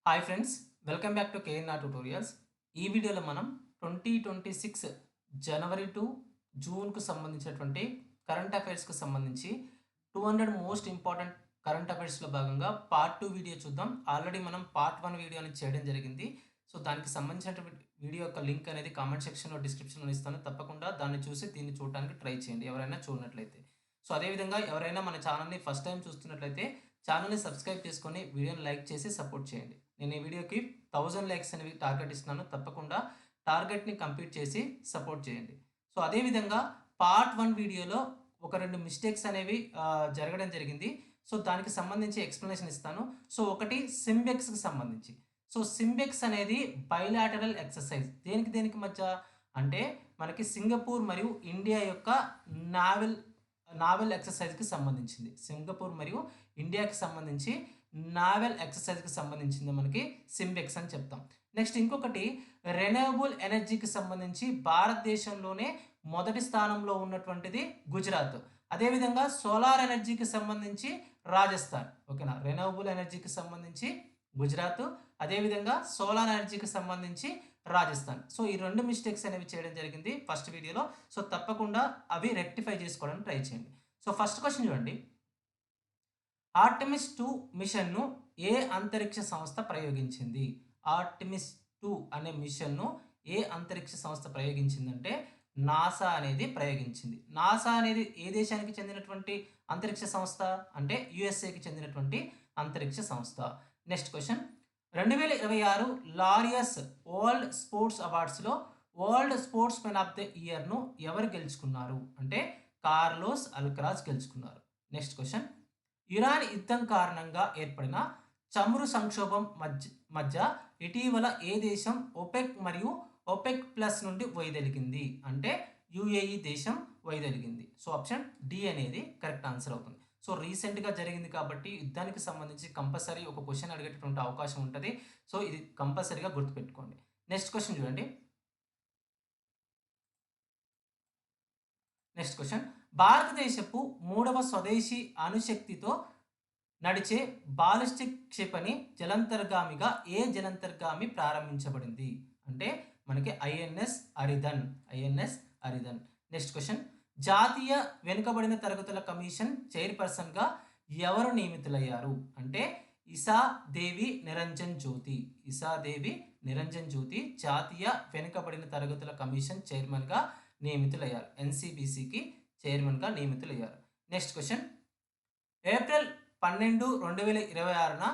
Hi friends, welcome back to KNR tutorials. ఈ వీడియోలో మనం 2026 జనవరి టు జూన్కు సంబంధించినటువంటి కరెంట్ అఫైర్స్కి సంబంధించి 200 మోస్ట్ ఇంపార్టెంట్ కరెంట్ అఫైర్స్లో భాగంగా పార్ట్ 2 వీడియో చూద్దాం. ఆల్రెడీ మనం పార్ట్ 1 వీడియో అనేది చేయడం జరిగింది. సో దానికి సంబంధించినటువంటి వీడియో యొక్క లింక్ అనేది కామెంట్ సెక్షన్లో డిస్క్రిప్షన్లో ఇస్తాను. తప్పకుండా దాన్ని చూసి దీన్ని చూడడానికి ట్రై చేయండి ఎవరైనా చూడనట్లయితే. సో అదేవిధంగా ఎవరైనా మన ఛానల్ని ఫస్ట్ టైం చూస్తున్నట్లయితే ఛానల్ని సబ్స్క్రైబ్ చేసుకొని వీడియోని లైక్ చేసి సపోర్ట్ చేయండి. నేను ఈ వీడియోకి 1000 లైక్స్ అనేవి టార్గెట్ ఇస్తున్నాను. తప్పకుండా టార్గెట్ని కంప్లీట్ చేసి సపోర్ట్ చేయండి. సో అదేవిధంగా పార్ట్ 1 వీడియోలో ఒక 2 మిస్టేక్స్ అనేవి జరగడం జరిగింది. సో దానికి సంబంధించి ఎక్స్ప్లెనేషన్ ఇస్తాను. సో ఒకటి సింబెక్స్కి సంబంధించి. సో సింబెక్స్ అనేది బైలాటరల్ ఎక్సర్సైజ్. దేనికి దేనికి మధ్య అంటే మనకి సింగపూర్ మరియు ఇండియా యొక్క నావెల్ నావెల్ ఎక్సర్సైజ్కి సంబంధించింది. సింగపూర్ మరియు ఇండియాకి సంబంధించి నావెల్ ఎక్సర్సైజ్కి సంబంధించింది మనకి సింబెక్స్ అని చెప్తాం. నెక్స్ట్ ఇంకొకటి రెన్యూవబుల్ ఎనర్జీకి సంబంధించి భారతదేశంలోనే మొదటి స్థానంలో ఉన్నటువంటిది గుజరాత్. అదేవిధంగా సోలార్ ఎనర్జీకి సంబంధించి రాజస్థాన్. ఓకేనా, రెన్యూవబుల్ ఎనర్జీకి సంబంధించి గుజరాత్, అదేవిధంగా సోలార్ ఎనర్జీకి సంబంధించి రాజస్థాన్. సో ఈ 2 మిస్టేక్స్ అనేవి చేయడం జరిగింది ఫస్ట్ వీడియోలో. సో తప్పకుండా అవి రెక్టిఫై చేసుకోవడానికి ట్రై చేయండి. సో ఫస్ట్ క్వశ్చన్ చూడండి. ఆర్టెమిస్ 2 మిషన్ను ఏ అంతరిక్ష సంస్థ ప్రయోగించింది? ఆర్టెమిస్ 2 అనే మిషన్ను ఏ అంతరిక్ష సంస్థ ప్రయోగించిందంటే నాసా అనేది ప్రయోగించింది. నాసా అనేది ఏ దేశానికి చెందినటువంటి అంతరిక్ష సంస్థ అంటే యుఎస్ఏకి చెందినటువంటి అంతరిక్ష సంస్థ. Next question. 2026 Laureus world sports అవార్డ్స్లో world sports men of the ఇయర్ను ఎవరు గెలుచుకున్నారు అంటే కార్లోస్ అల్కరాజ్ గెలుచుకున్నారు. Next question. ఇరాన్ యుద్ధం కారణంగా ఏర్పడిన చమురు సంక్షోభం మధ్య ఇటీవల ఏ దేశం ఒపెక్ మరియు ఒపెక్ ప్లస్ నుండి వైదొలిగింది అంటే యుఏఈ దేశం వైదొలిగింది. సో ఆప్షన్ డి అనేది కరెక్ట్ ఆన్సర్ అవుతుంది. సో రీసెంట్గా జరిగింది కాబట్టి యుద్ధానికి సంబంధించి కంపల్సరీ ఒక క్వశ్చన్ అడిగేటటువంటి అవకాశం ఉంటుంది. సో ఇది కంపల్సరీగా గుర్తుపెట్టుకోండి. నెక్స్ట్ క్వశ్చన్ చూడండి. Next question. భారతదేశపు 3వ స్వదేశీ అణుశక్తితో నడిచే బాలిస్టిక్ క్షిపణి జలంతర్గామిగా ఏ జలంతర్గామి ప్రారంభించబడింది అంటే మనకి ఐఎన్ఎస్ అరిదన్. Next question. జాతీయ వెనుకబడిన తరగతుల కమిషన్ చైర్పర్సన్గా ఎవరు నియమితులయ్యారు అంటే ఇసాదేవి నిరంజన్ జ్యోతి జాతీయ వెనుకబడిన తరగతుల కమిషన్ చైర్మన్గా నియమితులయ్యారు. ఎన్సిబిసికి చైర్మన్గా నియమితులయ్యారు. Next question. ఏప్రిల్ 12, 2026న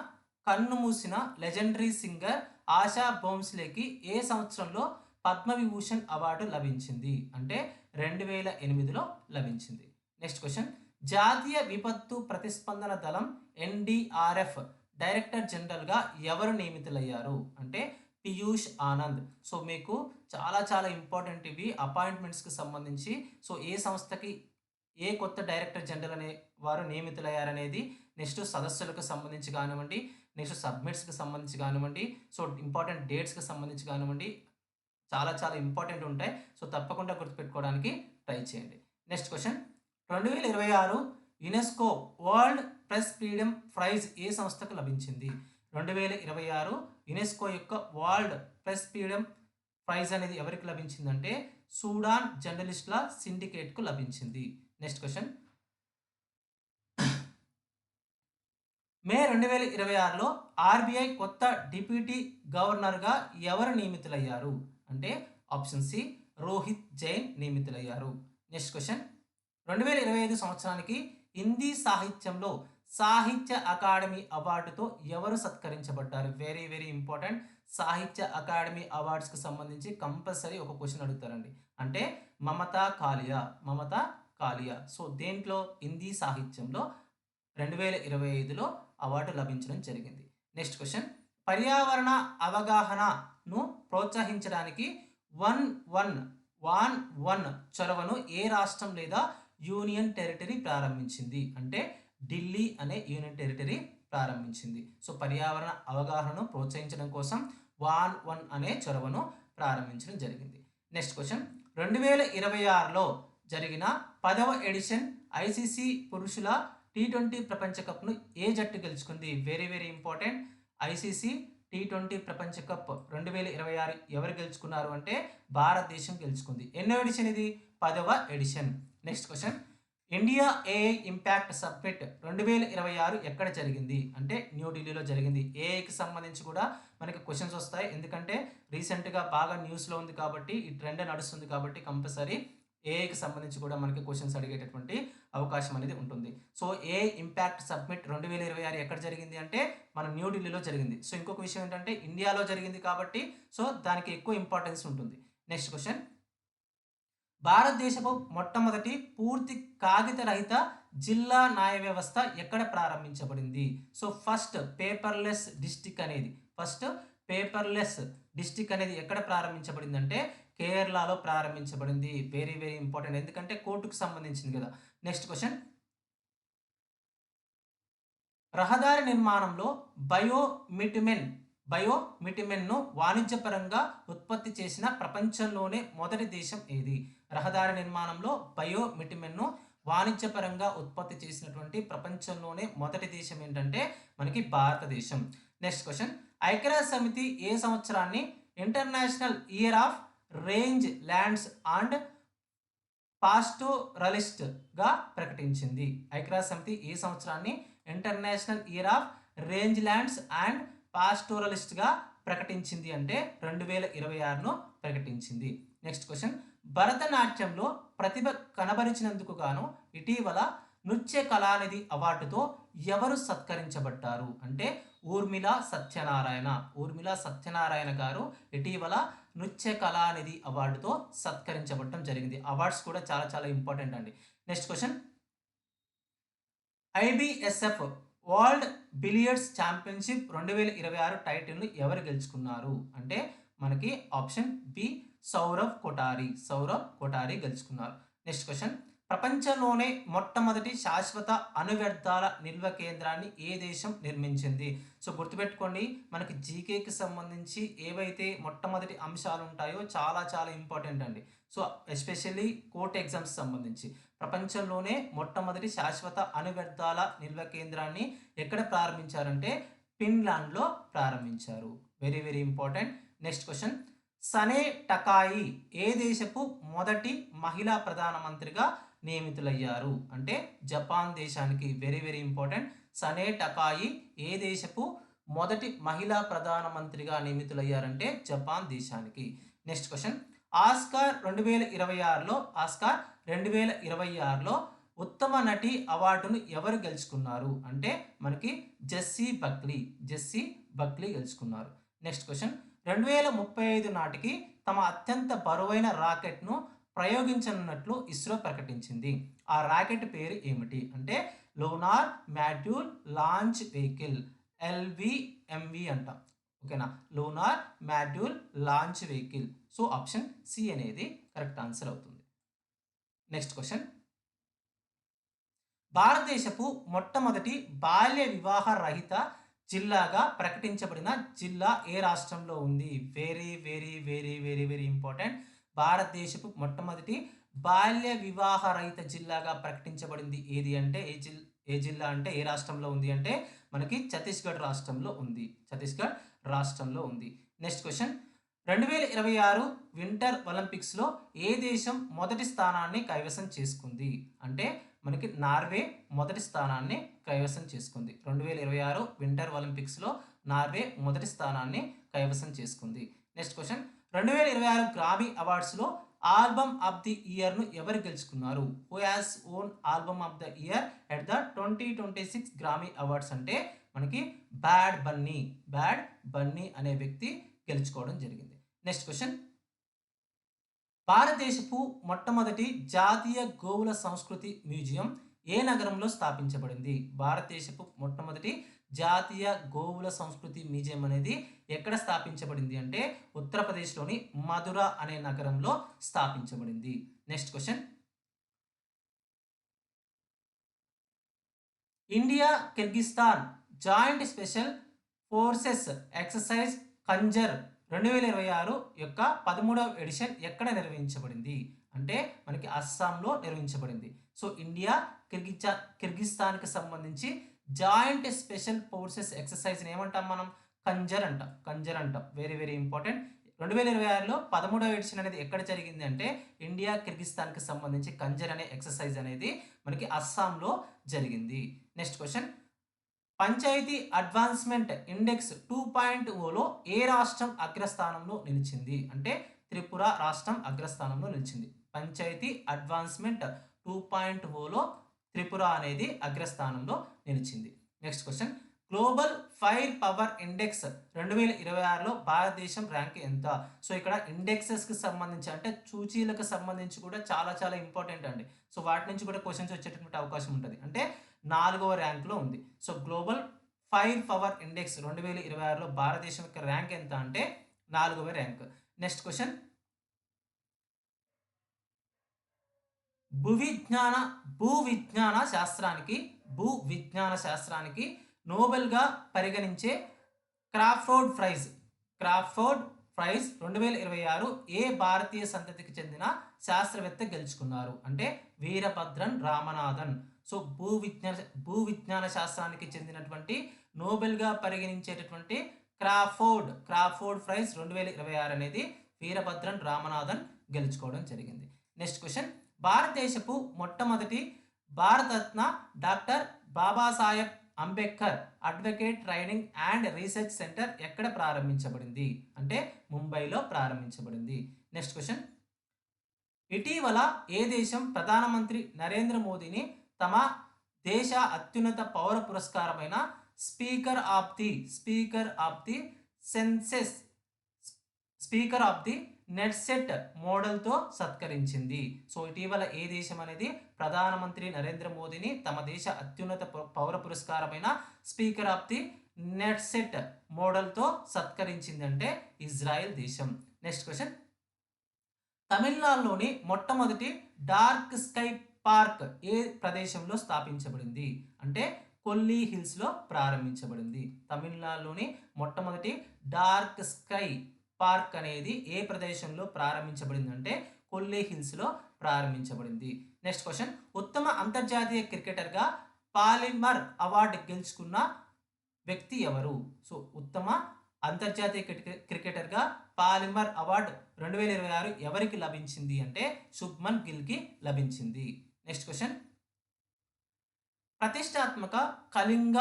కన్నుమూసిన లెజెండరీ సింగర్ ఆశా భోంస్లేకి ఏ సంవత్సరంలో పద్మవిభూషణ్ అవార్డు లభించింది అంటే 2008లో లభించింది. Next question. జాతీయ విపత్తు ప్రతిస్పందన దళం ఎన్డీఆర్ఎఫ్ డైరెక్టర్ జనరల్గా ఎవరు నియమితులయ్యారు అంటే పీయూష్ ఆనంద్. సో మీకు చాలా ఇంపార్టెంట్ ఇవి అపాయింట్మెంట్స్కి సంబంధించి. సో ఏ సంస్థకి ఏ కొత్త డైరెక్టర్ జనరల్ అనే వారు నియమితులయ్యారనేది, నెక్స్ట్ సదస్సులకు సంబంధించి కానివ్వండి, నెక్స్ట్ సబ్మిట్స్కి సంబంధించి కానివ్వండి, సో ఇంపార్టెంట్ డేట్స్కి సంబంధించి కానివ్వండి, చాలా ఇంపార్టెంట్ ఉంటాయి. సో తప్పకుండా గుర్తుపెట్టుకోవడానికి ట్రై చేయండి. Next question. 2026 UNESCO world press freedom prize ఏ సంస్థకు లభించింది? 2026 యునెస్కో యొక్క వరల్డ్ ప్రెస్ ఫ్రీడమ్ ప్రైజ్ అనేది ఎవరికి లభించిందంటే సూడాన్ జర్నలిస్టుల సిండికేట్కు లభించింది. Next question. మే 2026లో ఆర్బీఐ కొత్త డిప్యూటీ గవర్నర్గా ఎవరు నియమితులయ్యారు అంటే ఆప్షన్ సి రోహిత్ జైన్ నియమితులయ్యారు. Next question. 2025 సంవత్సరానికి హిందీ సాహిత్యంలో సాహిత్య అకాడమీ అవార్డుతో ఎవరు సత్కరించబడ్డారు? Very important. సాహిత్య అకాడమీ అవార్డ్స్కి సంబంధించి కంపల్సరీ ఒక క్వశ్చన్ అడుగుతారండి. అంటే మమతా కాలియా. సో దేంట్లో హిందీ సాహిత్యంలో 2025లో అవార్డు లభించడం జరిగింది. Next question. పర్యావరణ అవగాహనను ప్రోత్సహించడానికి 1-1-1 చొరవను ఏ రాష్ట్రం లేదా యూనియన్ టెరిటరీ ప్రారంభించింది అంటే ఢిల్లీ అనే యూనియన్ టెరిటరీ ప్రారంభించింది. సో పర్యావరణ అవగాహనను ప్రోత్సహించడం కోసం 1-1 అనే చొరవను ప్రారంభించడం జరిగింది. Next question. 2026లో జరిగిన 10వ ఎడిషన్ ఐసీసీ పురుషుల T20 ప్రపంచ కప్ను ఏ జట్టు గెలుచుకుంది? Very important. ఐసీసీ T20 ప్రపంచ కప్ 2026 ఎవరు గెలుచుకున్నారు అంటే భారతదేశం గెలుచుకుంది. ఎన్నో ఎడిషన్ ఇది? 10వ edition. Next question, India AI impact submit 2026 ఎక్కడ జరిగింది అంటే న్యూఢిల్లీలో జరిగింది. ఏఐకి సంబంధించి కూడా మనకి క్వశ్చన్స్ వస్తాయి, ఎందుకంటే రీసెంట్గా బాగా న్యూస్లో ఉంది కాబట్టి, ఈ ట్రెండ్ నడుస్తుంది కాబట్టి కంపల్సరీ ఏఐకి సంబంధించి కూడా మనకి క్వశ్చన్స్ అడిగేటటువంటి అవకాశం అనేది ఉంటుంది. సో ఏఐ ఇంపాక్ట్ సబ్మిట్ 2026 ఎక్కడ జరిగింది అంటే మన న్యూఢిల్లీలో జరిగింది. సో ఇంకొక విషయం ఏంటంటే ఇండియాలో జరిగింది కాబట్టి సో దానికి ఎక్కువ ఇంపార్టెన్స్ ఉంటుంది. నెక్స్ట్ క్వశ్చన్, భారతదేశపు మొట్టమొదటి పూర్తి కాగిత రహిత జిల్లా న్యాయ వ్యవస్థ ఎక్కడ ప్రారంభించబడింది? సో ఫస్ట్ పేపర్లెస్ డిస్టిక్ అనేది ఎక్కడ ప్రారంభించబడింది అంటే కేరళలో ప్రారంభించబడింది. వెరీ వెరీ ఇంపార్టెంట్, ఎందుకంటే కోర్టుకు సంబంధించింది కదా. నెక్స్ట్ క్వశ్చన్, రహదారి నిర్మాణంలో బయోమిటిమెన్ను వాణిజ్యపరంగా ఉత్పత్తి చేసిన ప్రపంచంలోనే మొదటి దేశం ఏది? రహదారి నిర్మాణంలో బయోమిటిమెన్ను వాణిజ్యపరంగా ఉత్పత్తి చేసినటువంటి ప్రపంచంలోనే మొదటి దేశం ఏంటంటే మనకి భారతదేశం. నెక్స్ట్ క్వశ్చన్, ఐక్యరాజ్య సమితి ఏ సంవత్సరాన్ని international year of range lands and పాస్టోరలిస్ట్గా ప్రకటించింది? ఐక్యరాజ్య సమితి ఏ సంవత్సరాన్ని international year of range lands and పాస్టోరలిస్ట్గా ప్రకటించింది అంటే 2026ను ప్రకటించింది. నెక్స్ట్ క్వశ్చన్, భరతనాట్యంలో ప్రతిభ కనబరిచినందుకు గాను ఇటీవల నృత్య కళానిధి అవార్డుతో ఎవరు సత్కరించబడ్డారు అంటే ఊర్మిళ సత్యనారాయణ గారు ఇటీవల నృత్య కళానిధి అవార్డుతో సత్కరించబడటం జరిగింది. అవార్డ్స్ కూడా చాలా చాలా ఇంపార్టెంట్ అండి. Next question, IBSF world billiards championship 2026 టైటిల్ను ఎవరు గెలుచుకున్నారు అంటే మనకి ఆప్షన్ బి సౌరవ్ కొటారి గెలుచుకున్నారు. నెక్స్ట్ క్వశ్చన్, ప్రపంచంలోనే మొట్టమొదటి శాశ్వత అణువ్యర్థాల నిల్వ కేంద్రాన్ని ఏ దేశం నిర్మించింది? సో గుర్తుపెట్టుకోండి, మనకి జీకేకి సంబంధించి ఏవైతే మొట్టమొదటి అంశాలు ఉంటాయో చాలా చాలా ఇంపార్టెంట్ అండి. సో ఎస్పెషల్లీ కోర్ట్ ఎగ్జామ్స్ సంబంధించి ప్రపంచంలోనే మొట్టమొదటి శాశ్వత అణువ్యర్థాల నిల్వ కేంద్రాన్ని ఎక్కడ ప్రారంభించారంటే ఫిన్లాండ్లో ప్రారంభించారు. Very very important. Next question, Sanae Takaichi ఏ దేశపు మొదటి మహిళా ప్రధానమంత్రిగా నియమితులయ్యారు అంటే జపాన్ దేశానికి. Very very important. Sanae Takaichi ఏ దేశపు మొదటి మహిళా ప్రధానమంత్రిగా నియమితులయ్యారంటే జపాన్ దేశానికి. నెక్స్ట్ క్వశ్చన్, ఆస్కార్ 2026లో ఉత్తమ నటి అవార్డును ఎవరు గెలుచుకున్నారు అంటే మనకి జెస్సీ బక్లీ గెలుచుకున్నారు. నెక్స్ట్ క్వశ్చన్, 2035 నాటికి తమ అత్యంత బరువైన రాకెట్ను ప్రయోగించనున్నట్లు ఇస్రో ప్రకటించింది. ఆ రాకెట్ పేరు ఏమిటి అంటే lunar module launch vehicle, LVMV అంటాం. ఓకేనా, lunar module launch vehicle. So option C అనేది కరెక్ట్ ఆన్సర్ అవుతుంది. నెక్స్ట్ క్వశ్చన్, భారతదేశపు మొట్టమొదటి బాల్య వివాహ రహిత జిల్లాగా ప్రకటించబడిన జిల్లా ఏ రాష్ట్రంలో ఉంది? Very very very very very important. భారతదేశపు మొట్టమొదటి బాల్య వివాహ రహిత జిల్లాగా ప్రకటించబడింది ఏది అంటే ఏ జిల్లా అంటే ఏ రాష్ట్రంలో ఉంది అంటే మనకి ఛత్తీస్గఢ్ రాష్ట్రంలో ఉంది. నెక్స్ట్ క్వశ్చన్, 2026 వింటర్ ఒలింపిక్స్లో ఏ దేశం మొదటి స్థానాన్ని కైవసం చేసుకుంది అంటే మనకి నార్వే మొదటి స్థానాన్ని కైవసం చేసుకుంది. 2026 వింటర్ ఒలింపిక్స్లో నార్వే మొదటి స్థానాన్ని కైవసం చేసుకుంది. నెక్స్ట్ క్వశ్చన్, 2026 గ్రామీ అవార్డ్స్లో ఆల్బమ్ ఆఫ్ ది ఇయర్ను ఎవరు గెలుచుకున్నారు? Who has won album of the year at the 2026 Grammy awards అంటే మనకి బ్యాడ్ బన్నీ అనే వ్యక్తి గెలుచుకోవడం జరిగింది. నెక్స్ట్ క్వశ్చన్, భారతదేశపు మొట్టమొదటి జాతీయ గోవుల సంస్కృతి మ్యూజియం ఏ నగరంలో స్థాపించబడింది? భారతదేశపు మొట్టమొదటి జాతీయ గోవుల సంస్కృతి మ్యూజియం అనేది ఎక్కడ స్థాపించబడింది అంటే ఉత్తరప్రదేశ్లోని మధుర అనే నగరంలో స్థాపించబడింది. Next question, India Kyrgyzstan joint special forces exercise Khanjar 2026 యొక్క 13వ ఎడిషన్ ఎక్కడ నిర్వహించబడింది అంటే మనకి అస్సాంలో నిర్వహించబడింది. సో ఇండియా కిర్గిస్తాన్కి సంబంధించి జాయింట్ స్పెషల్ ఫోర్సెస్ ఎక్సర్సైజ్ని ఏమంటాం మనం? కంజర్ అంటాం. Very very important. 2026లో 13వ ఎడిషన్ అనేది ఎక్కడ జరిగింది అంటే ఇండియా కిర్గిస్థాన్కి సంబంధించి కంజర్ అనే ఎక్సర్సైజ్ అనేది మనకి అస్సాంలో జరిగింది. Next question, panchayat advancement index 2.0లో ఏ రాష్ట్రం అగ్రస్థానంలో నిలిచింది అంటే త్రిపుర రాష్ట్రం అగ్రస్థానంలో నిలిచింది. పంచాయతీ అడ్వాన్స్మెంట్ 2.0లో త్రిపుర అనేది అగ్రస్థానంలో నిలిచింది. Next question, global fire power index 2026లో భారతదేశం ర్యాంక్ ఎంత? సో ఇక్కడ ఇండెక్సెస్కి సంబంధించి అంటే సూచీలకు సంబంధించి కూడా చాలా చాలా ఇంపార్టెంట్ అండి. సో వాటి నుంచి కూడా క్వశ్చన్స్ వచ్చేటటువంటి అవకాశం ఉంటుంది. అంటే 4వ ర్యాంక్లో ఉంది. So global fire power index 2026లో భారతదేశం యొక్క ర్యాంక్ ఎంత అంటే 4వ ర్యాంక్. నెక్స్ట్ క్వశ్చన్, భూవిజ్ఞాన శాస్త్రానికి నోబెల్గా పరిగణించే క్రాఫోర్డ్ ప్రైజ్ 2026 ఏ భారతీయ సంతతికి చెందిన శాస్త్రవేత్త గెలుచుకున్నారు అంటే వీరభద్రన్ రామనాథన్. సో భూవిజ్ఞాన శాస్త్రానికి చెందినటువంటి నోబెల్గా పరిగణించేటటువంటి క్రాఫోర్డ్ ప్రైజ్ 2026 అనేది వీరభద్రన్ రామనాథన్ గెలుచుకోవడం జరిగింది. నెక్స్ట్ క్వశ్చన్, భారతదేశపు మొట్టమొదటి Bharat Ratna doctor Babasaheb Ambedkar advocate training and research centre ఎక్కడ ప్రారంభించబడింది అంటే ముంబైలో ప్రారంభించబడింది. నెక్స్ట్ క్వశ్చన్, ఇటీవల ఏ దేశం ప్రధానమంత్రి నరేంద్ర మోదీని తమ దేశ అత్యున్నత పౌర పురస్కారమైన స్పీకర్ ఆఫ్ ది నెట్సెట్ మోడల్తో సత్కరించింది? సో ఇటీవల ఏ దేశం అనేది ప్రధానమంత్రి నరేంద్ర మోదీని తమ దేశ అత్యున్నత పౌర పురస్కారమైన స్పీకర్ ఆఫ్ ది నెట్సెట్ మోడల్తో సత్కరించింది అంటే ఇజ్రాయెల్ దేశం. నెక్స్ట్ క్వశ్చన్, తమిళనాడులోని మొట్టమొదటి డార్క్ స్కై పార్క్ ఏ ప్రదేశంలో స్థాపించబడింది అంటే కొల్లి హిల్స్లో ప్రారంభించబడింది. తమిళనాడులోని మొట్టమొదటి డార్క్ స్కై పార్క్ అనేది ఏ ప్రదేశంలో ప్రారంభించబడింది అంటే కొల్లి హిల్స్లో ప్రారంభించబడింది. నెక్స్ట్ క్వశ్చన్, ఉత్తమ అంతర్జాతీయ క్రికెటర్గా పాలిమర్ అవార్డు గెలుచుకున్న వ్యక్తి ఎవరు? సో ఉత్తమ అంతర్జాతీయ క్రికెటర్గా పాలిమర్ అవార్డు 2026 ఎవరికి లభించింది అంటే శుభ్మన్ గిల్కి లభించింది. నెక్స్ట్ క్వశ్చన్, ప్రతిష్టాత్మక Kalinga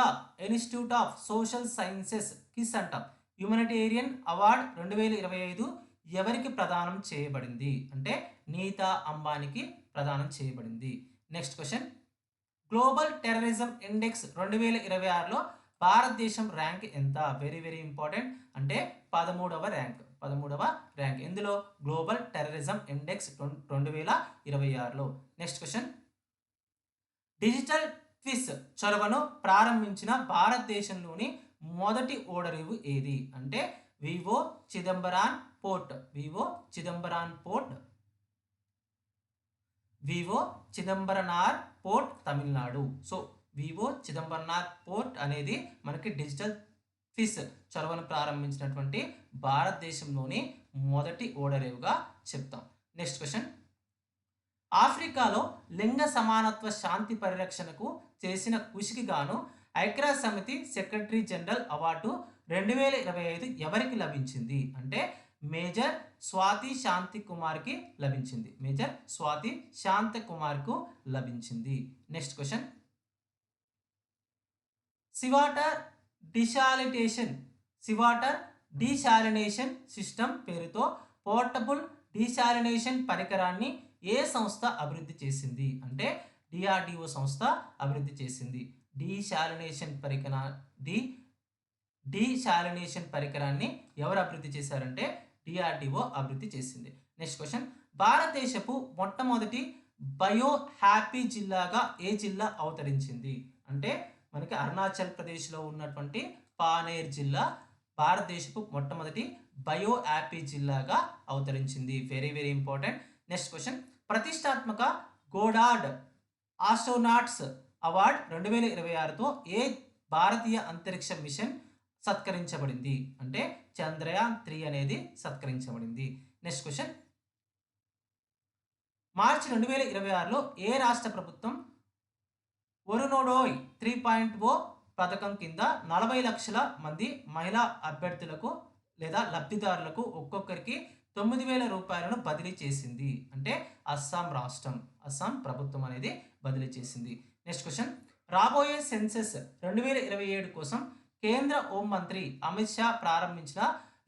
institute of social sciences కిసంట హ్యూమనిటేరియన్ అవార్డ్ 2025 ఎవరికి ప్రదానం చేయబడింది అంటే నీతా అంబానీకి ప్రదానం చేయబడింది. Next question, global terrorism index 2026లో భారతదేశం ర్యాంక్ ఎంత? వెరీ వెరీ ఇంపార్టెంట్ అంటే 13వ ర్యాంక్ ఇందులో గ్లోబల్ టెర్రరిజం ఇండెక్స్ 2026లో. నెక్స్ట్ క్వశ్చన్, డిజిటల్ ట్విస్ చొరవను ప్రారంభించిన భారతదేశంలోని మొదటి ఓడరేవు ఏది అంటే VO Chidambaran port Tamil Nadu. So VO Chidambaranar port అనేది మనకి డిజిటల్ ట్విస్ చొరవను ప్రారంభించినటువంటి భారతదేశంలోని మొదటి ఓడరేవుగా చెప్తాం. నెక్స్ట్ క్వశ్చన్, ఆఫ్రికాలో లింగ సమానత్వ శాంతి పరిరక్షణకు చేసిన కృషికి గాను ఐక్యరాజ్య సమితి సెక్రటరీ జనరల్ అవార్డు 2025 ఎవరికి లభించింది అంటే మేజర్ స్వాతి శాంతి కుమార్కి లభించింది. నెక్స్ట్ క్వశ్చన్, సివాటర్ డీశాలినేషన్ సిస్టమ్ పేరుతో పోర్టబుల్ డీశాలినేషన్ పరికరాన్ని ఏ సంస్థ అభివృద్ధి చేసింది అంటే DRDO సంస్థ అభివృద్ధి చేసింది. డీశాలినేషన్ పరికరాన్ని ఎవరు అభివృద్ధి చేశారంటే DRDO అభివృద్ధి చేసింది. నెక్స్ట్ క్వశ్చన్, భారతదేశపు మొట్టమొదటి బయో హ్యాపీ జిల్లాగా ఏ జిల్లా అవతరించింది అంటే మనకి అరుణాచల్ ప్రదేశ్లో ఉన్నటువంటి పానేర్ జిల్లా భారతదేశపు మొట్టమొదటి బయో హ్యాపీ జిల్లాగా అవతరించింది. Very very important. Next question, ప్రతిష్టాత్మక గోడార్డ్ ఆస్ట్రోనాట్స్ అవార్డ్ 2026తో ఏ భారతీయ అంతరిక్ష మిషన్ సత్కరించబడింది అంటే చంద్రయాన్ 3 అనేది సత్కరించబడింది. నెక్స్ట్ క్వశ్చన్, మార్చి 2026లో ఏ రాష్ట్ర ప్రభుత్వం వరుణోదయ్ 3.0 పథకం కింద 40 లక్షల మంది మహిళా అభ్యర్థులకు లేదా లబ్ధిదారులకు ఒక్కొక్కరికి 9,000 రూపాయలను బదిలీ చేసింది. అంటే అస్సాం రాష్ట్రం, అస్సాం ప్రభుత్వం అనేది బదిలీ చేసింది. నెక్స్ట్ క్వశ్చన్, రాబోయే సెన్సెస్ 2027 కోసం కేంద్ర హోంమంత్రి అమిత్ షా ప్రారంభించిన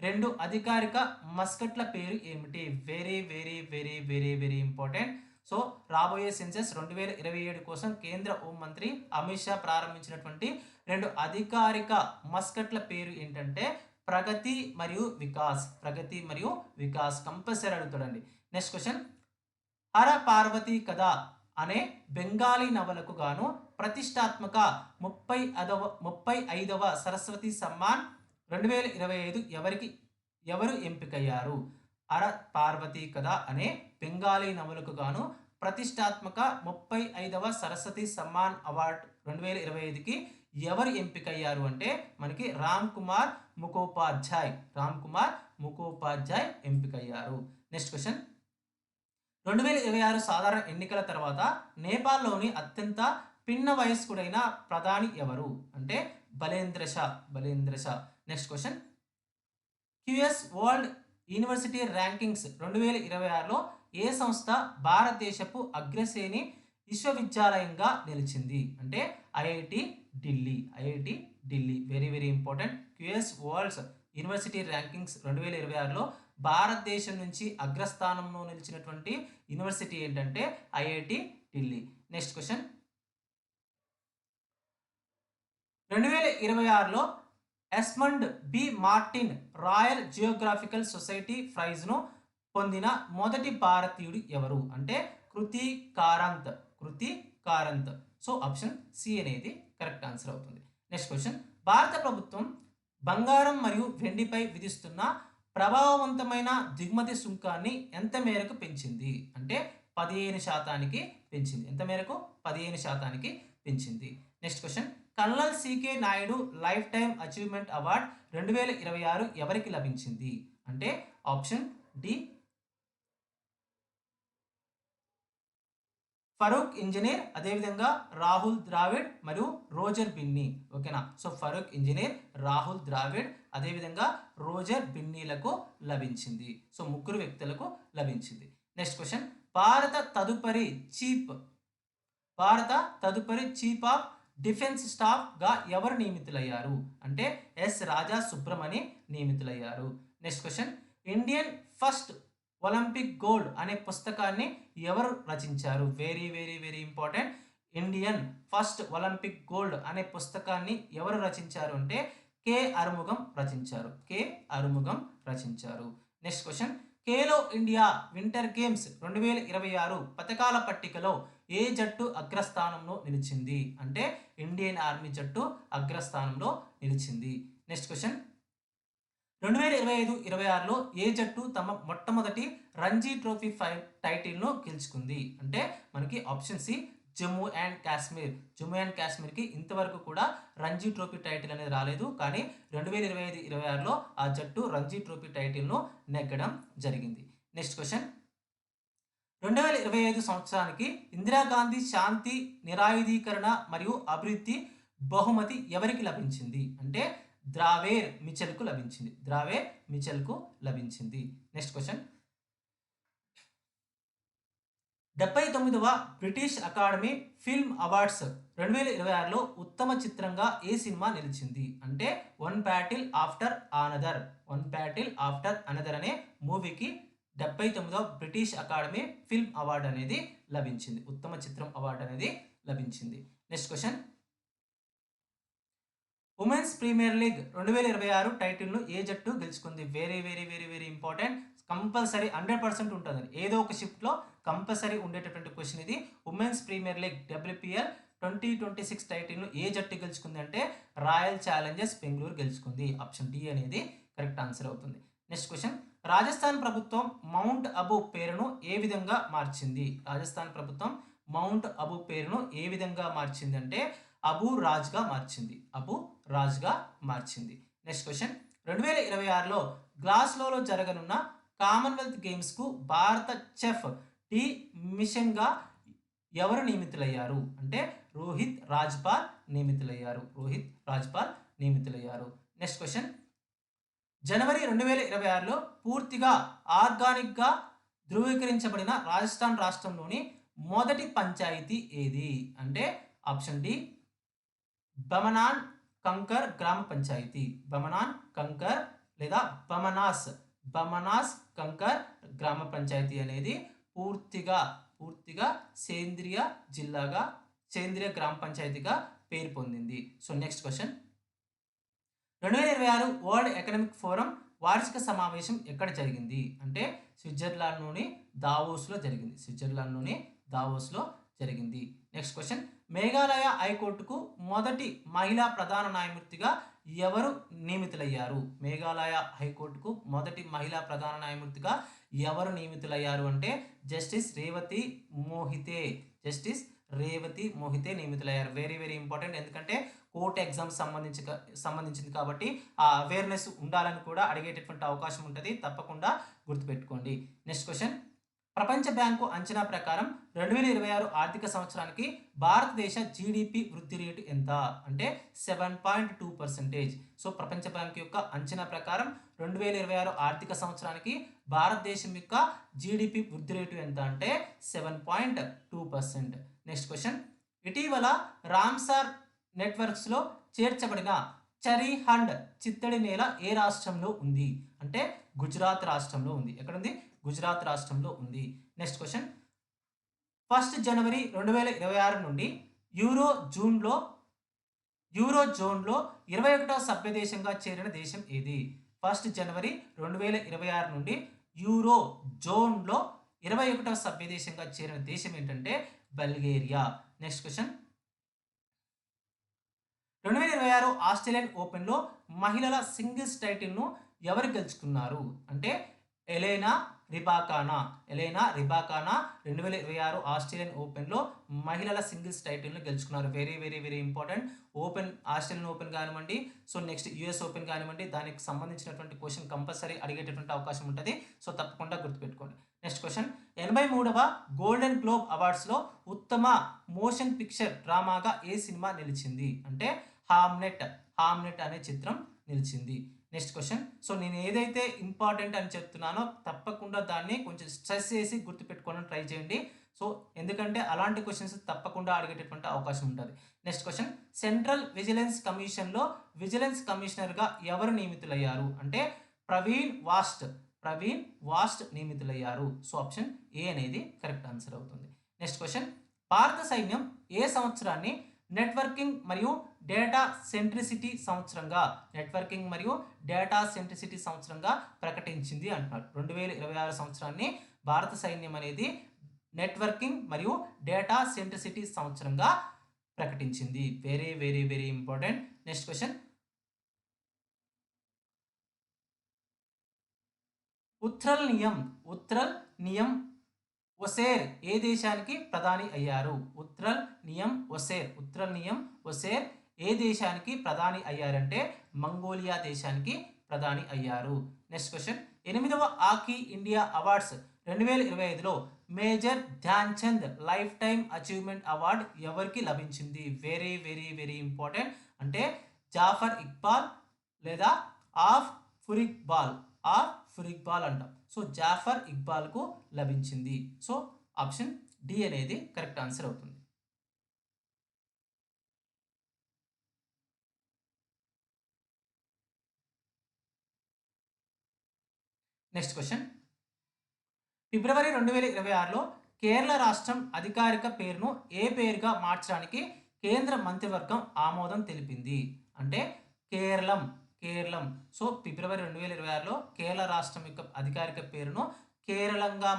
2 అధికారిక మస్కట్ల పేరు ఏమిటి? Very very very very very important. So రాబోయే సెన్సెస్ 2027 కోసం కేంద్ర హోంమంత్రి అమిత్ షా ప్రారంభించినటువంటి 2 అధికారిక మస్కట్ల పేరు ఏంటంటే ప్రగతి మరియు వికాస్. ప్రగతి మరియు వికాస్ కంపల్సరీ అడుగుతాడండి. నెక్స్ట్ క్వశ్చన్, హర పార్వతి కథ అనే బెంగాలీ నవలకు గాను ప్రతిష్టాత్మక 35వ సరస్వతి సమ్మాన్ 2025 ఎవరు ఎంపికయ్యారు? హర పార్వతి కథ అనే బెంగాలీ నవలకు గాను ప్రతిష్టాత్మక 35వ సరస్వతి సమ్మాన్ అవార్డు 2025కి ఎవరు ఎంపికయ్యారు అంటే మనకి రామ్ కుమార్ ముఖోపాధ్యాయ్ ఎంపికయ్యారు. నెక్స్ట్ క్వశ్చన్, 2026 సాధారణ ఎన్నికల తర్వాత నేపాల్లోని అత్యంత పిన్న వయస్కుడైన ప్రధాని ఎవరు అంటే Balendra Shah. Next question, QS world university rankings 2026లో ఏ సంస్థ భారతదేశపు అగ్రశ్రేణి విశ్వవిద్యాలయంగా నిలిచింది అంటే IIT Delhi. Very very important. QS worlds university rankings 2026లో భారతదేశం నుంచి అగ్రస్థానంలో నిలిచినటువంటి యూనివర్సిటీ ఏంటంటే ఐఐటి ఢిల్లీ. నెక్స్ట్ క్వశ్చన్, 2026లో Esmond B Martin royal geographical society ప్రైజ్ను పొందిన మొదటి భారతీయుడు ఎవరు అంటే Kriti Karanth. So option C అనేది కరెక్ట్ ఆన్సర్ అవుతుంది. నెక్స్ట్ క్వశ్చన్, భారత ప్రభుత్వం బంగారం మరియు వెండిపై విధిస్తున్న ప్రభావవంతమైన దిగుమతి సుంకాన్ని ఎంత మేరకు పెంచింది అంటే 15% పెంచింది. ఎంత మేరకు? 15% పెంచింది. Next question, colonel CK Naidu life time achievement award 2026 ఎవరికి లభించింది అంటే ఆప్షన్ డి ఫరూక్ ఇంజనీర్, అదేవిధంగా రాహుల్ ద్రావిడ్ మరియు రోజర్ బిన్నీ. ఓకేనా? సో ఫరూక్ ఇంజనీర్, రాహుల్ ద్రావిడ్, అదేవిధంగా రోజర్ బిన్నీలకు లభించింది. సో ముగ్గురు వ్యక్తులకు లభించింది. నెక్స్ట్ క్వశ్చన్, భారత తదుపరి చీఫ్ ఆఫ్ డిఫెన్స్ స్టాఫ్ గా ఎవరు నియమితులయ్యారు అంటే ఎస్ రాజా సుబ్రమణి నియమితులయ్యారు. Next question, Indian first Olympic gold అనే పుస్తకాన్ని ఎవరు రచించారు? Very very very important. Indian first Olympic gold అనే పుస్తకాన్ని ఎవరు రచించారు అంటే కె అరుముగం రచించారు. Next question, Khelo India winter games 2026 పథకాల పట్టికలో ఏ జట్టు అగ్రస్థానంలో నిలిచింది అంటే ఇండియన్ ఆర్మీ జట్టు అగ్రస్థానంలో నిలిచింది. నెక్స్ట్ క్వశ్చన్, 2025-26లో ఏ జట్టు తమ మొట్టమొదటి రంజీ ట్రోఫీ టైటిల్ను గెలుచుకుంది అంటే మనకి ఆప్షన్ సి జమ్మూ అండ్ కాశ్మీర్కి ఇంతవరకు కూడా రంజీ ట్రోఫీ టైటిల్ అనేది రాలేదు. కానీ 2025-26లో ఆ జట్టు రంజీ ట్రోఫీ టైటిల్ను నెగ్గడం జరిగింది. నెక్స్ట్ క్వశ్చన్, 2025 సంవత్సరానికి ఇందిరాగాంధీ శాంతి నిరాయుధీకరణ మరియు అభివృద్ధి బహుమతి ఎవరికి లభించింది అంటే ద్రావేర్ మిచెల్కు లభించింది. నెక్స్ట్ క్వశ్చన్, 79వ బ్రిటిష్ అకాడమీ ఫిల్మ్ అవార్డ్స్ 2026లో ఉత్తమ చిత్రంగా ఏ సినిమా నిలిచింది అంటే వన్ బ్యాటిల్ ఆఫ్టర్ అనదర్ అనే మూవీకి 79వ బ్రిటిష్ అకాడమీ ఫిల్మ్ అవార్డు అనేది లభించింది. ఉత్తమ చిత్రం అవార్డు అనేది లభించింది. Next question, women's premier league 2026 టైటిల్ను ఏ జట్టు గెలుచుకుంది? Very very very very important. Compulsory 100% ఉంటుంది. ఏదో ఒక షిఫ్ట్లో కంపల్సరీ ఉండేటటువంటి క్వశ్చన్ ఇది. ఉమెన్స్ ప్రీమియర్ లీగ్ WPL 2026 టైటిల్ను ఏ జట్టు గెలుచుకుంది అంటే రాయల్ ఛాలెంజర్స్ బెంగళూరు గెలుచుకుంది. ఆప్షన్ డి అనేది కరెక్ట్ ఆన్సర్ అవుతుంది. నెక్స్ట్ క్వశ్చన్, రాజస్థాన్ ప్రభుత్వం మౌంట్ అబూ పేరును ఏ విధంగా మార్చింది? అంటే అబూ రాజ్గా మార్చింది. నెక్స్ట్ క్వశ్చన్, 2026లో గ్లాస్గోలో జరగనున్న కామన్వెల్త్ గేమ్స్కు భారత చెఫ్ టీ మిషన్గా ఎవరు నియమితులయ్యారు అంటే రోహిత్ రాజ్పాల్ నియమితులయ్యారు. రోహిత్ రాజ్పాల్ నియమితులయ్యారు. నెక్స్ట్ క్వశ్చన్, జనవరి 2026లో పూర్తిగా ఆర్గానిక్గా ధృవీకరించబడిన రాజస్థాన్ రాష్ట్రంలోని మొదటి పంచాయతీ ఏది అంటే ఆప్షన్ డి బమనాన్ కంకర్ గ్రామ పంచాయతీ. బమనాన్ కంకర్ లేదా బమనాస్ కంకర్ గ్రామ పంచాయతీ అనేది పూర్తిగా సేంద్రియ గ్రామ పంచాయతీగా పేరు పొందింది. So next question, 2026 world economic forum వార్షిక సమావేశం ఎక్కడ జరిగింది అంటే స్విట్జర్లాండ్లోని దావోస్లో జరిగింది. నెక్స్ట్ క్వశ్చన్, మేఘాలయ హైకోర్టుకు మొదటి మహిళా ప్రధాన న్యాయమూర్తిగా ఎవరు నియమితులయ్యారు? మేఘాలయ హైకోర్టుకు మొదటి మహిళా ప్రధాన న్యాయమూర్తిగా ఎవరు నియమితులయ్యారు అంటే జస్టిస్ రేవతి మోహితే నియమితులయ్యారు. వెరీ వెరీ ఇంపార్టెంట్, ఎందుకంటే కోర్టు ఎగ్జామ్ సంబంధించింది కాబట్టి ఆ అవేర్నెస్ ఉండాలని కూడా అడిగేటటువంటి అవకాశం ఉంటుంది, తప్పకుండా గుర్తుపెట్టుకోండి. నెక్స్ట్ క్వశ్చన్, ప్రపంచ బ్యాంకు అంచనా ప్రకారం 2026 ఆర్థిక సంవత్సరానికి భారతదేశ జీడిపి వృద్ధి రేటు ఎంత అంటే 7.2%. సో ప్రపంచ బ్యాంకు యొక్క అంచనా ప్రకారం 2026 ఆర్థిక సంవత్సరానికి భారతదేశం యొక్క జీడిపి వృద్ధి రేటు ఎంత అంటే 7.2%. నెక్స్ట్ క్వశ్చన్, ఇటీవల రామ్సార్ నెట్వర్క్స్లో చేర్చబడిన చరీహండ్ చిత్తడి నేల ఏ రాష్ట్రంలో ఉంది అంటే గుజరాత్ రాష్ట్రంలో ఉంది. ఎక్కడుంది? గుజరాత్ రాష్ట్రంలో ఉంది. నెక్స్ట్ క్వశ్చన్, 1 జనవరి 2026 నుండి యూరో జోన్లో 21వ సభ్య దేశంగా చేరిన దేశం ఏది? 1 జనవరి 2026 నుండి యూరో జోన్లో 21వ సభ్య దేశంగా చేరిన దేశం ఏంటంటే బల్గేరియా. నెక్స్ట్ క్వశ్చన్, 2026 ఆస్ట్రేలియన్ ఓపెన్లో మహిళల సింగిల్స్ టైటిల్ను ఎవరు గెలుచుకున్నారు అంటే ఎలెనా రిబాకానా 2026 ఆస్ట్రేలియన్ ఓపెన్లో మహిళల సింగిల్స్ టైటిల్ను గెలుచుకున్నారు. Very very very important. Australian open కానివ్వండి, సో నెక్స్ట్ యుఎస్ ఓపెన్ కానివ్వండి, దానికి సంబంధించినటువంటి క్వశ్చన్ కంపల్సరీ అడిగేటటువంటి అవకాశం ఉంటుంది. సో తప్పకుండా గుర్తుపెట్టుకోండి. నెక్స్ట్ క్వశ్చన్, 83వ గోల్డెన్ గ్లోబ్ అవార్డ్స్లో ఉత్తమ మోషన్ పిక్చర్ డ్రామాగా ఏ సినిమా నిలిచింది అంటే హామ్నెట్ అనే చిత్రం నిలిచింది. నెక్స్ట్ క్వశ్చన్, సో నేను ఏదైతే ఇంపార్టెంట్ అని చెప్తున్నానో తప్పకుండా దాన్ని కొంచెం స్ట్రెస్ చేసి గుర్తుపెట్టుకోవడానికి ట్రై చేయండి. సో ఎందుకంటే అలాంటి క్వశ్చన్స్ తప్పకుండా అడిగేటటువంటి అవకాశం ఉంటుంది. నెక్స్ట్ క్వశ్చన్, సెంట్రల్ విజిలెన్స్ కమిషన్లో విజిలెన్స్ కమిషనర్గా ఎవరు నియమితులయ్యారు అంటే ప్రవీణ్ వాస్ట్ నియమితులయ్యారు. సో ఆప్షన్ ఏ అనేది కరెక్ట్ ఆన్సర్ అవుతుంది. నెక్స్ట్ క్వశ్చన్, భారత సైన్యం ఏ సంవత్సరాన్ని నెట్వర్కింగ్ మరియు డేటా సెంట్రిసిటీ సంవత్సరంగా ప్రకటించింది అంటున్నారు. 2026 సంవత్సరాన్ని భారత సైన్యం అనేది నెట్వర్కింగ్ మరియు డేటా సెంట్రిసిటీ సంవత్సరంగా ప్రకటించింది. Very very very important. Next question, Uchral Nyam Osor ఏ దేశానికి ప్రధాని అయ్యారు? ఉత్రల్ నియం ఒసేర్ ఏ దేశానికి ప్రధాని అయ్యారంటే మంగోలియా దేశానికి ప్రధాని అయ్యారు. నెక్స్ట్ క్వశ్చన్, 8వ హాకీ ఇండియా అవార్డ్స్ 2025లో major Dhyan Chand lifetime achievement award ఎవరికి లభించింది? Very very very important. అంటే జాఫర్ ఇక్బాల్ లేదా ఆఫ్ ఫురిక్బాల్ అంటాం. సో జాఫర్ ఇక్బాల్కు లభించింది. సో ఆప్షన్ డి అనేది కరెక్ట్ ఆన్సర్ అవుతుంది. నెక్స్ట్ క్వశ్చన్, ఫిబ్రవరి 2026లో కేరళ రాష్ట్రం అధికారిక పేరును ఏ పేరుగా మార్చడానికి కేంద్ర మంత్రివర్గం ఆమోదం తెలిపింది అంటే కేరళం. సో ఫిబ్రవరి 2026లో కేరళ రాష్ట్రం యొక్క అధికారిక పేరును కేరళంగా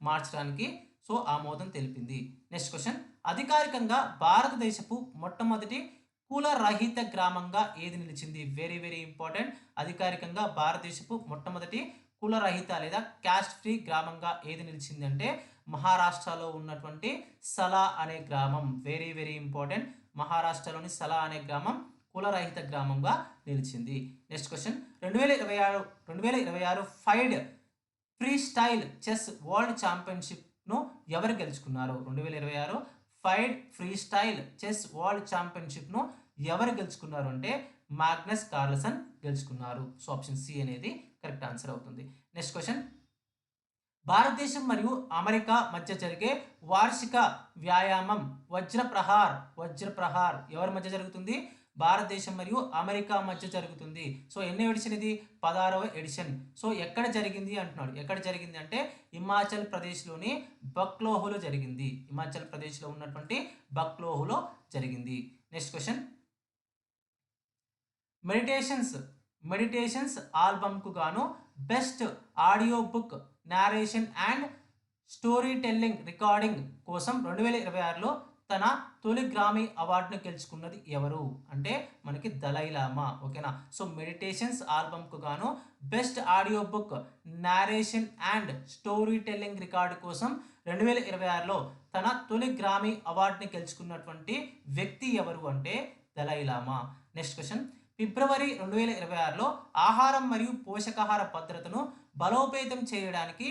మార్చడానికి సో ఆమోదం తెలిపింది. నెక్స్ట్ క్వశ్చన్, అధికారికంగా భారతదేశపు మొట్టమొదటి కుల రహిత గ్రామంగా ఏది నిలిచింది? Very very important. అధికారికంగా భారతదేశపు మొట్టమొదటి కుల రహిత లేదా క్యాస్ట్ ఫ్రీ గ్రామంగా ఏది నిలిచింది అంటే మహారాష్ట్రలో ఉన్నటువంటి సలా అనే గ్రామం. Very very important. మహారాష్ట్రలోని సలా అనే గ్రామం కులరహిత గ్రామంగా నిలిచింది. Next question, 2026 FIDE freestyle chess world ఛాంపియన్షిప్ను ఎవరు గెలుచుకున్నారు? 2026 FIDE freestyle chess world ఛాంపియన్షిప్ను ఎవరు గెలుచుకున్నారు అంటే మాగ్నస్ కార్ల్సన్ గెలుచుకున్నారు. సో ఆప్షన్ సి అనేది కరెక్ట్ ఆన్సర్ అవుతుంది. నెక్స్ట్ క్వశ్చన్, భారతదేశం మరియు అమెరికా మధ్య జరిగే వార్షిక వ్యాయామం వజ్రప్రహార్ ఎవరి మధ్య జరుగుతుంది? భారతదేశం మరియు అమెరికా మధ్య జరుగుతుంది. సో ఎన్ని ఎడిషన్ ఇది? 16వ ఎడిషన్. సో ఎక్కడ జరిగింది అంటున్నాడు. ఎక్కడ జరిగింది అంటే హిమాచల్ ప్రదేశ్లోని బక్లోహులో జరిగింది. హిమాచల్ ప్రదేశ్లో ఉన్నటువంటి బక్లోహులో జరిగింది. నెక్స్ట్ క్వశ్చన్, మెడిటేషన్స్ ఆల్బమ్కు గాను best audio book narration and story telling recording కోసం 2026లో తన తొలి గ్రామీ అవార్డును గెలుచుకున్నది ఎవరు అంటే మనకి దలైలామా. ఓకేనా. సో మెడిటేషన్స్ ఆల్బమ్కు గాను best audio book narration and story telling record కోసం 2026లో తన తొలి గ్రామీ అవార్డుని గెలుచుకున్నటువంటి వ్యక్తి ఎవరు అంటే దలైలామా. నెక్స్ట్ క్వశ్చన్, ఫిబ్రవరి 2026లో ఆహారం మరియు పోషకాహార భద్రతను బలోపేతం చేయడానికి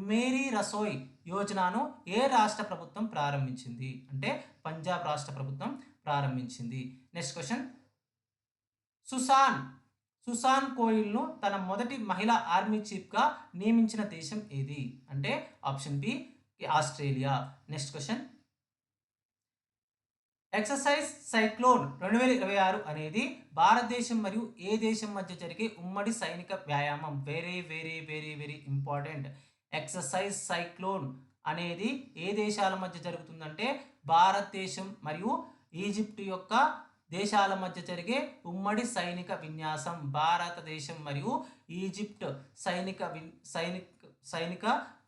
మేరీ రసోయ్ యోజనను ఏ రాష్ట్ర ప్రభుత్వం ప్రారంభించింది అంటే పంజాబ్ రాష్ట్ర ప్రభుత్వం ప్రారంభించింది. నెక్స్ట్ క్వశ్చన్, సుసాన్ కోయిల్ను తన మొదటి మహిళా ఆర్మీ చీఫ్గా నియమించిన దేశం ఏది అంటే option B Australia. Next question, exercise cyclone 2026 అనేది భారతదేశం మరియు ఏ దేశం మధ్య జరిగే ఉమ్మడి సైనిక వ్యాయామం? Very very very very important. Exercise cyclone అనేది ఏ దేశాల మధ్య జరుగుతుందంటే భారతదేశం మరియు ఈజిప్ట్ యొక్క దేశాల మధ్య జరిగే ఉమ్మడి సైనిక విన్యాసం. భారతదేశం మరియు ఈజిప్ట్ సైనిక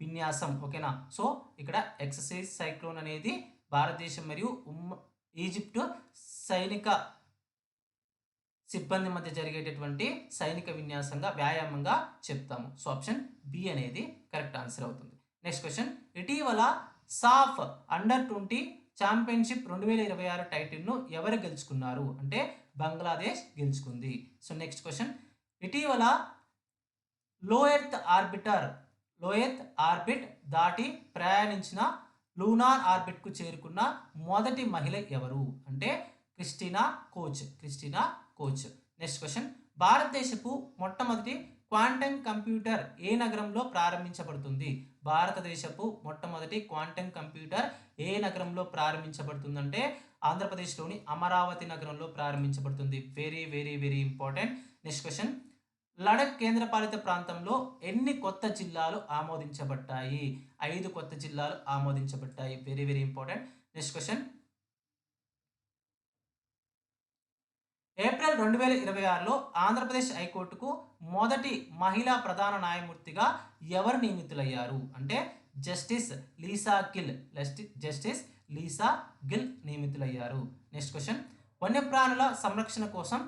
విన్యాసం. ఓకేనా. సో ఇక్కడ ఎక్సర్సైజ్ సైక్లోన్ అనేది భారతదేశం మరియు ఈజిప్ట్ సైనిక సిబ్బంది మధ్య జరిగేటటువంటి సైనిక విన్యాసంగా వ్యాయామంగా చెప్తాము. సో ఆప్షన్ బి అనేది కరెక్ట్ ఆన్సర్ అవుతుంది. నెక్స్ట్ క్వశ్చన్, ఇటీవల సాఫ్ అండర్-20 ఛాంపియన్షిప్ 2026 టైటిల్ను ఎవరు గెలుచుకున్నారు అంటే బంగ్లాదేశ్ గెలుచుకుంది. సో నెక్స్ట్ క్వశ్చన్, ఇటీవల లో ఎర్త్ ఆర్బిట్ దాటి ప్రయాణించిన లూనార్ ఆర్బిట్కు చేరుకున్న మొదటి మహిళ ఎవరు అంటే క్రిస్టినా కోచ్. నెక్స్ట్ క్వశ్చన్, భారతదేశపు మొట్టమొదటి క్వాంటమ్ కంప్యూటర్ ఏ నగరంలో ప్రారంభించబడుతుంది? భారతదేశపు మొట్టమొదటి క్వాంటమ్ కంప్యూటర్ ఏ నగరంలో ప్రారంభించబడుతుందంటే ఆంధ్రప్రదేశ్లోని అమరావతి నగరంలో ప్రారంభించబడుతుంది. Very very very important. Next question, Ladakh కేంద్రపాలిత ప్రాంతంలో ఎన్ని కొత్త జిల్లాలు ఆమోదించబడ్డాయి? 5 కొత్త జిల్లాలు ఆమోదించబడ్డాయి. Very very important. Next question, April 2026లో ఆంధ్రప్రదేశ్ హైకోర్టుకు మొదటి మహిళా ప్రధాన న్యాయమూర్తిగా ఎవరు నియమితులయ్యారు అంటే జస్టిస్ లీసా గిల్ నియమితులయ్యారు. నెక్స్ట్ క్వశ్చన్, వన్యప్రాణుల సంరక్షణ కోసం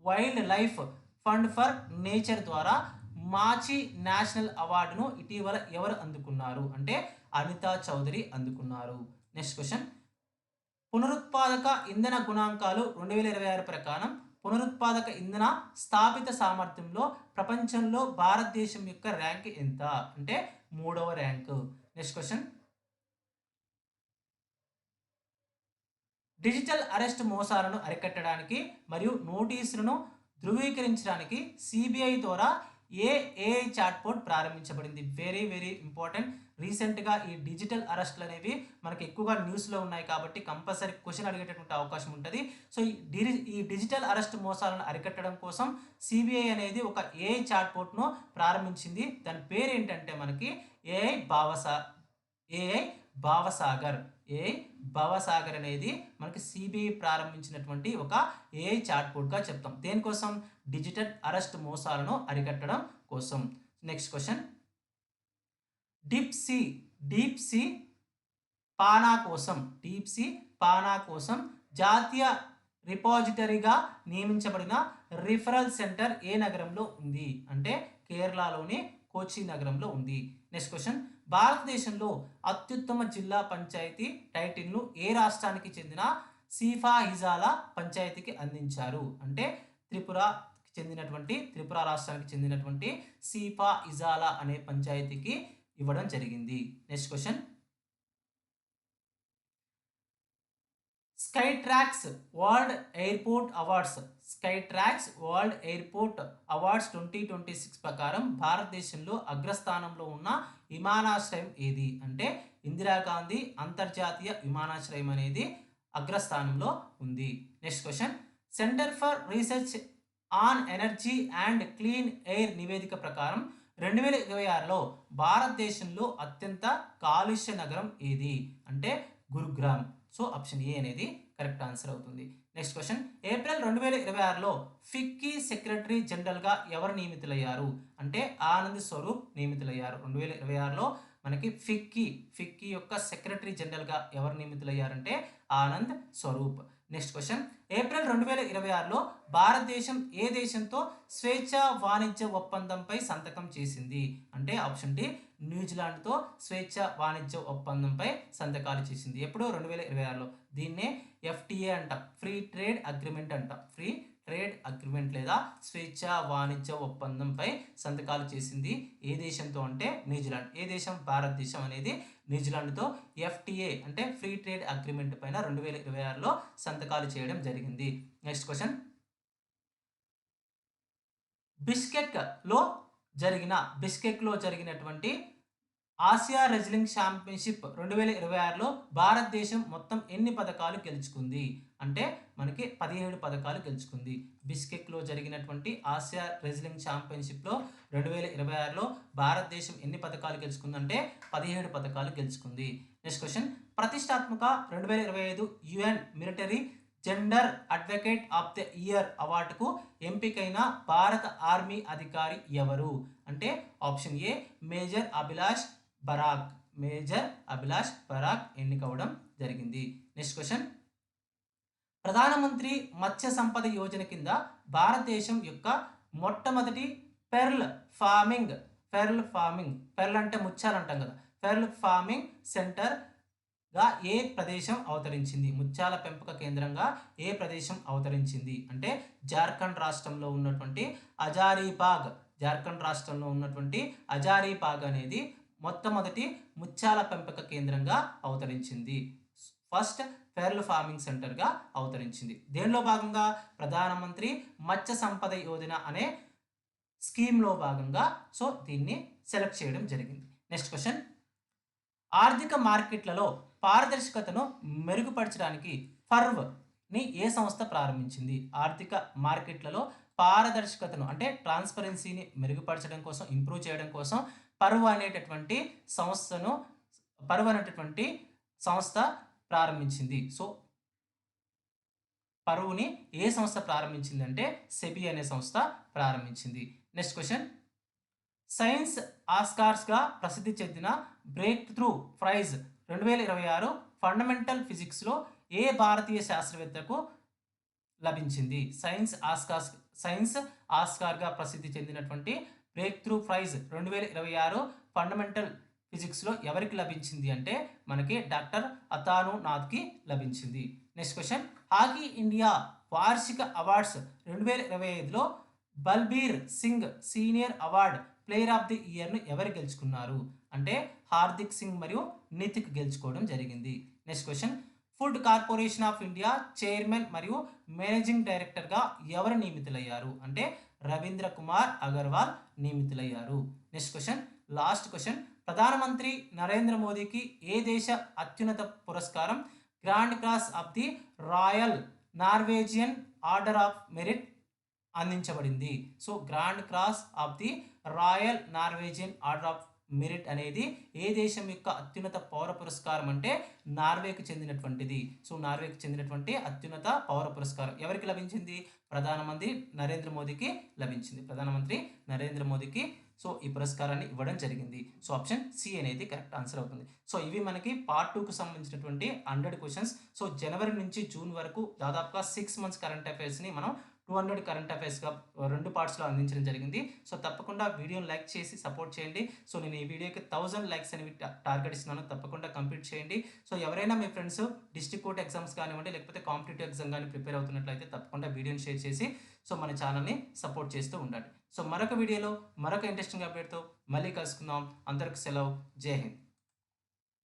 wild life fund for nature ద్వారా మాచి నేషనల్ అవార్డును ఇటీవల ఎవరు అందుకున్నారు అంటే అనితా చౌదరి అందుకున్నారు. నెక్స్ట్ క్వశ్చన్, పునరుత్పాదక ఇంధన గుణాంకాలు 2026 ప్రకారం పునరుత్పాదక ఇంధన స్థాపిత సామర్థ్యంలో ప్రపంచంలో భారతదేశం యొక్క ర్యాంక్ ఎంత అంటే 3వ rank. Next question, digital arrest మోసాలను అరికట్టడానికి మరియు నోటీసులను ధృవీకరించడానికి సిబిఐ ద్వారా ఏఐ చాట్బోట్ ప్రారంభించబడింది. Very very important. రీసెంట్గా ఈ డిజిటల్ అరెస్ట్లు అనేవి మనకి ఎక్కువగా న్యూస్లో ఉన్నాయి కాబట్టి కంపల్సరీ క్వశ్చన్ అడిగేటటువంటి అవకాశం ఉంటుంది. సో ఈ డిజిటల్ అరెస్ట్ మోసాలను అరికట్టడం కోసం సిబిఐ అనేది ఒక ఏఐ చాట్బోట్ను ప్రారంభించింది. దాని పేరు ఏంటంటే మనకి ఏఐ భవసాగర్ అనేది మనకి సిబిఐ ప్రారంభించినటువంటి ఒక ఏఐ చాట్బోట్గా చెప్తాం. దేనికోసం? డిజిటల్ అరెస్ట్ మోసాలను అరికట్టడం కోసం. నెక్స్ట్ క్వశ్చన్, డీప్ సీ పానా కోసం జాతీయ రిపాజిటరీగా నియమించబడిన రిఫరల్ సెంటర్ ఏ నగరంలో ఉంది అంటే కేరళలోని కోచి నగరంలో ఉంది. నెక్స్ట్ క్వశ్చన్, భారతదేశంలో అత్యుత్తమ జిల్లా పంచాయతీ టైటిల్ను ఏ రాష్ట్రానికి చెందిన సిఫాహిజాలా పంచాయతీకి అందించారు అంటే త్రిపుర రాష్ట్రానికి చెందినటువంటి సిఫాహిజాలా అనే పంచాయతీకి ఇవ్వడం జరిగింది. Next question, Skytrax world airport awards, Skytrax world airport awards 2026 ప్రకారం భారతదేశంలో అగ్రస్థానంలో ఉన్న విమానాశ్రయం ఏది అంటే ఇందిరాగాంధీ అంతర్జాతీయ విమానాశ్రయం అనేది అగ్రస్థానంలో ఉంది. Next question, centre for research on energy and clean air నివేదిక ప్రకారం 2026లో భారతదేశంలో అత్యంత కాలుష్య నగరం ఏది అంటే గురుగ్రామ్. సో ఆప్షన్ ఏ అనేది కరెక్ట్ ఆన్సర్ అవుతుంది. నెక్స్ట్ క్వశ్చన్, ఏప్రిల్ 2026లో ఫిక్కీ సెక్రటరీ జనరల్గా ఎవరు నియమితులయ్యారు అంటే ఆనంద్ స్వరూప్ నియమితులయ్యారు. 2026లో మనకి ఫిక్కీ యొక్క సెక్రటరీ జనరల్గా ఎవరు నియమితులయ్యారంటే Anand Swarup. Next question, April 2026లో భారతదేశం ఏ దేశంతో స్వేచ్ఛ వాణిజ్య ఒప్పందంపై సంతకం చేసింది అంటే ఆప్షన్ డి న్యూజిలాండ్తో స్వేచ్ఛ వాణిజ్య ఒప్పందంపై సంతకాలు చేసింది. ఎప్పుడు 2026లో. దీన్నే ఎఫ్టీఏ అంటాం, ఫ్రీ ట్రేడ్ అగ్రిమెంట్ అంటాం. ఫ్రీ ట్రేడ్ అగ్రిమెంట్ లేదా స్వేచ్ఛ వాణిజ్య ఒప్పందంపై సంతకాలు చేసింది ఏ దేశంతో అంటే న్యూజిలాండ్. ఏ దేశం? భారతదేశం అనేది న్యూజిలాండ్తో ఎఫ్టీఏ అంటే ఫ్రీ ట్రేడ్ అగ్రిమెంట్ పైన 2026లో సంతకాలు చేయడం జరిగింది. నెక్స్ట్ క్వశ్చన్, బిష్కెక్లో జరిగినటువంటి ఆసియా రెజ్లింగ్ ఛాంపియన్షిప్ 2026లో భారతదేశం మొత్తం ఎన్ని పథకాలు గెలుచుకుంది అంటే మనకి 17 పథకాలు గెలుచుకుంది. బిష్కెక్లో జరిగినటువంటి ఆసియా రెజ్లింగ్ ఛాంపియన్షిప్లో 2026లో భారతదేశం ఎన్ని పథకాలు గెలుచుకుందంటే 17 పథకాలు గెలుచుకుంది. నెక్స్ట్ క్వశ్చన్, ప్రతిష్టాత్మక 2025 UN military gender advocate of the year అవార్డుకు ఎంపికైన భారత ఆర్మీ అధికారి ఎవరు అంటే option A major Abhilash Barak ఎన్నికవడం జరిగింది. నెక్స్ట్ క్వశ్చన్, ప్రధానమంత్రి మత్స్య సంపద యోజన కింద భారతదేశం యొక్క మొట్టమొదటి పెర్ల్ అంటే ముత్యాలు అంటాం కదా, పెర్ల్ ఫార్మింగ్ సెంటర్గా ఏ ప్రదేశం అవతరించింది? ముత్యాల పెంపక కేంద్రంగా ఏ ప్రదేశం అవతరించింది అంటే జార్ఖండ్ రాష్ట్రంలో ఉన్నటువంటి హజారీబాగ్ అనేది మొట్టమొదటి ముత్యాల పెంపక కేంద్రంగా అవతరించింది. ఫస్ట్ పెర్ల్ ఫార్మింగ్ సెంటర్గా అవతరించింది. దేనిలో భాగంగా? ప్రధానమంత్రి మత్స్య సంపద యోజన అనే స్కీమ్లో భాగంగా సో దీన్ని సెలెక్ట్ చేయడం జరిగింది. నెక్స్ట్ క్వశ్చన్, ఆర్థిక మార్కెట్లలో పారదర్శకతను మెరుగుపరచడానికి ఫర్వ్ని ఏ సంస్థ ప్రారంభించింది? ఆర్థిక మార్కెట్లలో పారదర్శకతను అంటే ట్రాన్స్పరెన్సీని మెరుగుపరచడం కోసం, ఇంప్రూవ్ చేయడం కోసం పర్వ్ అనేటటువంటి సంస్థ ప్రారంభించింది. సో పర్వ్ని ఏ సంస్థ ప్రారంభించింది అంటే సెబీ అనే సంస్థ ప్రారంభించింది. నెక్స్ట్ క్వశ్చన్, సైన్స్ ఆస్కార్స్గా ప్రసిద్ధి చెందిన బ్రేక్ త్రూ ప్రైజ్ 2026 ఫండమెంటల్ ఫిజిక్స్లో ఏ భారతీయ శాస్త్రవేత్తకు లభించింది? సైన్స్ ఆస్కార్గా ప్రసిద్ధి చెందినటువంటి బ్రేక్ త్రూ ప్రైజ్ 2026 ఫండమెంటల్ ఫిజిక్స్లో ఎవరికి లభించింది అంటే మనకి డాక్టర్ అతాను నాథ్కి లభించింది. నెక్స్ట్ క్వశ్చన్, హాకీ ఇండియా వార్షిక అవార్డ్స్ 2025లో Balbir Singh senior award player of the ఇయర్ను ఎవరు గెలుచుకున్నారు అంటే హార్దిక్ సింగ్ మరియు నితిక్ గెలుచుకోవడం జరిగింది. Next question, food corporation of India chairman మరియు మేనేజింగ్ డైరెక్టర్గా ఎవరు నియమితులయ్యారు అంటే రవీంద్ర కుమార్ అగర్వాల్ నియమితులయ్యారు. నెక్స్ట్ క్వశ్చన్, లాస్ట్ క్వశ్చన్, ప్రధానమంత్రి నరేంద్ర మోదీకి ఏ దేశ అత్యున్నత పురస్కారం grand cross of the royal Norwegian order of merit అందించబడింది? So grand cross of the royal Norwegian order of merit అనేది ఏ దేశం యొక్క అత్యున్నత పౌర పురస్కారం అంటే నార్వేకి చెందినటువంటిది. సో నార్వేకి చెందినటువంటి అత్యున్నత పౌర పురస్కారం ఎవరికి లభించింది? ప్రధానమంత్రి నరేంద్ర మోదీకి లభించింది. సో ఈ పురస్కారాన్ని ఇవ్వడం జరిగింది. సో ఆప్షన్ సి అనేది కరెక్ట్ ఆన్సర్ అవుతుంది. సో ఇవి మనకి పార్ట్ 2కు సంబంధించినటువంటి 100 క్వశ్చన్స్. సో జనవరి నుంచి జూన్ వరకు దాదాపుగా 6 మంత్స్ కరెంట్ అఫైర్స్ని మనం 200 కరెంట్ అఫైర్స్గా 2 పార్ట్స్లో అందించడం జరిగింది. సో తప్పకుండా వీడియోని లైక్ చేసి సపోర్ట్ చేయండి. సో నేను ఈ వీడియోకి 1000 లైక్స్ అనేవి టార్గెట్ ఇస్తున్నాను, తప్పకుండా కంప్లీట్ చేయండి. సో ఎవరైనా మీ ఫ్రెండ్స్ డిస్ట్రిక్ట్ కోర్ట్ ఎగ్జామ్స్ కానివ్వండి లేకపోతే కాంపిటేటివ్ ఎగ్జామ్ కానీ ప్రిపేర్ అవుతున్నట్లయితే తప్పకుండా వీడియోని షేర్ చేసి సో మన ఛానల్ని సపోర్ట్ చేస్తూ ఉండండి. సో మరొక వీడియోలో మరొక ఇంట్రెస్టింగ్ అప్డేట్తో మళ్ళీ కలుసుకుందాం. అందరికి సెలవు. జై హింద్.